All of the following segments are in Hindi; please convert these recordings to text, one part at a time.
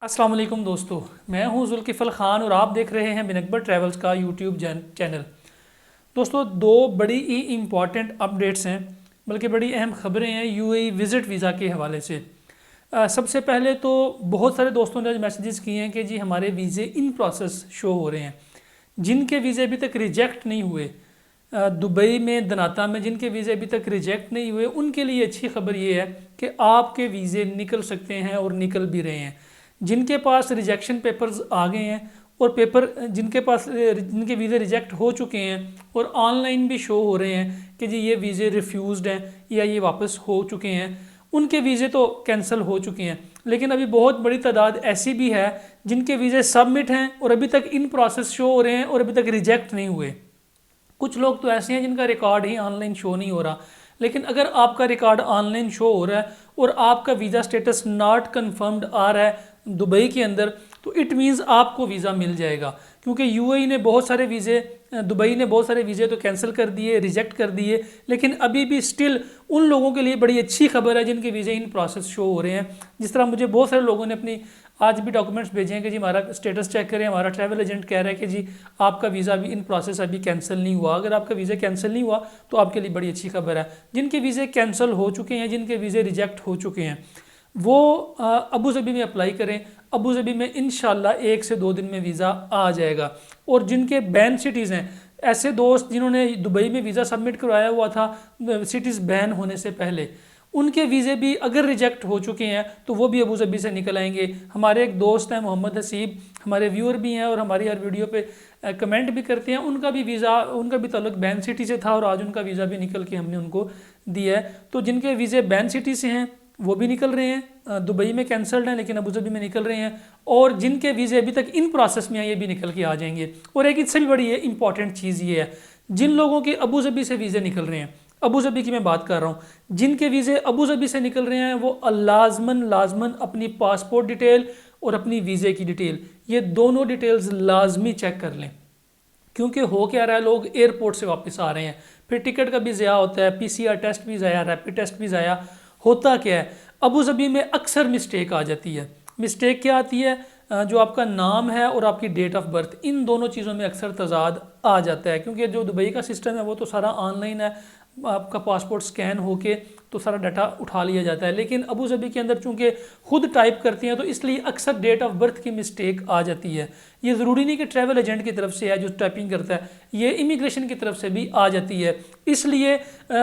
अस्सलाम वालेकुम दोस्तों, मैं हूं जुल्किफ़ल ख़ान और आप देख रहे हैं बिन अकबर ट्रैवल्स का यूट्यूब चैनल। दोस्तों, दो बड़ी ही इम्पॉर्टेंट अपडेट्स हैं, बल्कि बड़ी अहम ख़बरें हैं यूएई विज़िट वीज़ा के हवाले से। सबसे पहले तो बहुत सारे दोस्तों ने आज मैसेजेस किए हैं कि जी हमारे वीज़े इन प्रोसेस शो हो रहे हैं। जिनके वीज़े अभी तक रिजेक्ट नहीं हुए, दुबई में दनाता में जिनके वीज़े अभी तक रिजेक्ट नहीं हुए, उनके लिए अच्छी खबर ये है कि आपके वीज़े निकल सकते हैं और निकल भी रहे हैं। जिनके पास रिजेक्शन पेपर्स आ गए हैं और पेपर जिनके वीज़े रिजेक्ट हो चुके हैं और ऑनलाइन भी शो हो रहे हैं कि जी ये वीज़े रिफ्यूज़ड हैं या ये वापस हो चुके हैं, उनके वीज़े तो कैंसिल हो चुके हैं। लेकिन अभी बहुत बड़ी तादाद ऐसी भी है जिनके वीज़े सबमिट हैं और अभी तक इन प्रोसेस शो हो रहे हैं और अभी तक रिजेक्ट नहीं हुए। कुछ लोग तो ऐसे हैं जिनका रिकॉर्ड ही ऑनलाइन शो नहीं हो रहा। लेकिन अगर आपका रिकॉर्ड ऑनलाइन शो हो रहा है और आपका वीज़ा स्टेटस नॉट कन्फर्म्ड आ रहा है दुबई के अंदर, तो इट मीन्स आपको वीज़ा मिल जाएगा। क्योंकि यूएई ने बहुत सारे वीज़े, दुबई ने बहुत सारे वीज़े तो कैंसिल कर दिए, रिजेक्ट कर दिए, लेकिन अभी भी स्टिल उन लोगों के लिए बड़ी अच्छी खबर है जिनके वीज़े इन प्रोसेस शो हो रहे हैं। जिस तरह मुझे बहुत सारे लोगों ने अपनी आज भी डॉक्यूमेंट्स भेजे हैं कि जी हमारा स्टेटस चेक करें, हमारा ट्रैवल एजेंट कह रहा है कि जी आपका वीज़ा अभी इन प्रोसेस अभी कैंसिल नहीं हुआ। अगर आपका वीज़ा कैंसिल नहीं हुआ तो आपके लिए बड़ी अच्छी खबर है। जिनके वीज़े कैंसिल हो चुके हैं, जिनके वीज़े रिजेक्ट हो चुके हैं, वो अबू धाबी में अप्लाई करें। अबू धाबी में इंशाल्लाह 1 से 2 दिन में वीज़ा आ जाएगा। और जिनके बैन सिटीज़ हैं, ऐसे दोस्त जिन्होंने दुबई में वीज़ा सबमिट करवाया हुआ था सिटीज़ बैन होने से पहले, उनके वीज़े भी अगर रिजेक्ट हो चुके हैं तो वो भी अबू धाबी से निकल आएंगे। हमारे एक दोस्त हैं मोहम्मद हसीब, हमारे व्यूअर भी हैं और हमारी हर वीडियो पे कमेंट भी करते हैं। उनका भी ताल्लुक बैन सिटी से था और आज उनका वीज़ा भी निकल के हमने उनको दिया है। तो जिनके वीज़े बैन सिटी से हैं वो भी निकल रहे हैं, दुबई में कैंसल्ड हैं लेकिन अबू धाबी में निकल रहे हैं। और जिनके वीज़े अभी तक इन प्रोसेस में हैं ये भी निकल के आ जाएंगे। और एक इससे भी बड़ी इंपॉर्टेंट चीज़ ये है, जिन लोगों के अबू धाबी से वीज़े निकल रहे हैं, अबू धाबी की मैं बात कर रहा हूँ, जिनके वीज़े अबू धाबी से निकल रहे हैं वो लाजमन अपनी पासपोर्ट डिटेल और अपनी वीज़े की डिटेल, ये दोनों डिटेल्स लाजमी चेक कर लें। क्योंकि हो क्या रहा है, लोग एयरपोर्ट से वापस आ रहे हैं, फिर टिकट का भी ज़ाया होता है, पीसीआर टेस्ट भी ज़ाया, रैपिड टेस्ट भी ज़ाया। होता क्या है, अबू धाबी में अक्सर मिस्टेक आ जाती है। मिस्टेक क्या आती है, जो आपका नाम है और आपकी डेट ऑफ बर्थ, इन दोनों चीज़ों में अक्सर तजाद आ जाता है। क्योंकि जो दुबई का सिस्टम है वो तो सारा ऑनलाइन है, आपका पासपोर्ट स्कैन होके तो सारा डाटा उठा लिया जाता है। लेकिन अबू धाबी के अंदर चूंकि खुद टाइप करते हैं तो इसलिए अक्सर डेट ऑफ बर्थ की मिस्टेक आ जाती है। ये ज़रूरी नहीं कि ट्रैवल एजेंट की तरफ से है जो टाइपिंग करता है, ये इमिग्रेशन की तरफ से भी आ जाती है। इसलिए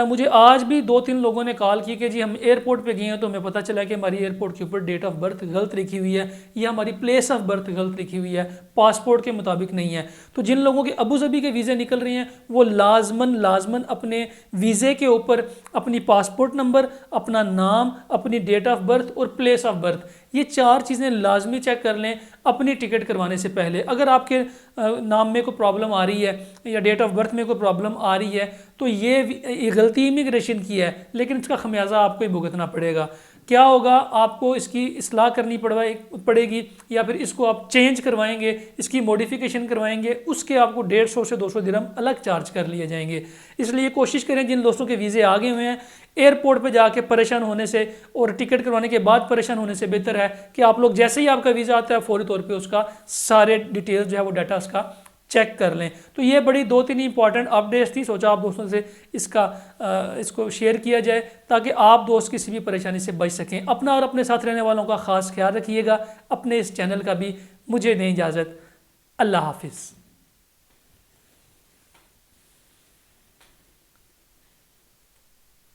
मुझे आज भी 2-3 लोगों ने कॉल की कि जी हम एयरपोर्ट पे गए हैं तो हमें पता चला कि हमारी एयरपोर्ट के ऊपर डेट ऑफ बर्थ गलत लिखी हुई है या हमारी प्लेस ऑफ बर्थ गलत लिखी हुई है, पासपोर्ट के मुताबिक नहीं है। तो जिन लोगों के अबू धाबी के वीज़े निकल रहे हैं वो लाजमन अपने वीज़े के ऊपर अपनी पासपोर्ट नंबर, अपना नाम, अपनी डेट ऑफ बर्थ और प्लेस ऑफ बर्थ, ये 4 चीज़ें लाजमी चेक कर लें अपनी टिकट करवाने से पहले। अगर आपके नाम में कोई प्रॉब्लम आ रही है या डेट ऑफ बर्थ में कोई प्रॉब्लम आ रही है तो ये गलती इमिग्रेशन की है, लेकिन इसका खमियाजा आपको ही भुगतना पड़ेगा। क्या होगा, आपको इसकी इस्लाह करनी पड़ेगी या फिर इसको आप चेंज करवाएंगे, इसकी मॉडिफिकेशन करवाएंगे, उसके आपको 150 से 200 दिरहम अलग चार्ज कर लिए जाएंगे। इसलिए कोशिश करें जिन दोस्तों के वीज़े आ गए हुए हैं, एयरपोर्ट पे जाके परेशान होने से और टिकट करवाने के बाद परेशान होने से बेहतर है कि आप लोग जैसे ही आपका वीज़ा आता है फौरी तौर पे उसका सारे डिटेल्स जो है वो डाटा उसका चेक कर लें। तो ये बड़ी 2-3 इंपॉर्टेंट अपडेट्स थी, सोचा आप दोस्तों से इसको शेयर किया जाए ताकि आप दोस्त किसी भी परेशानी से बच सकें। अपना और अपने साथ रहने वालों का ख़ास ख्याल रखिएगा। अपने इस चैनल का भी मुझे दें इजाज़त। अल्लाह हाफिज़।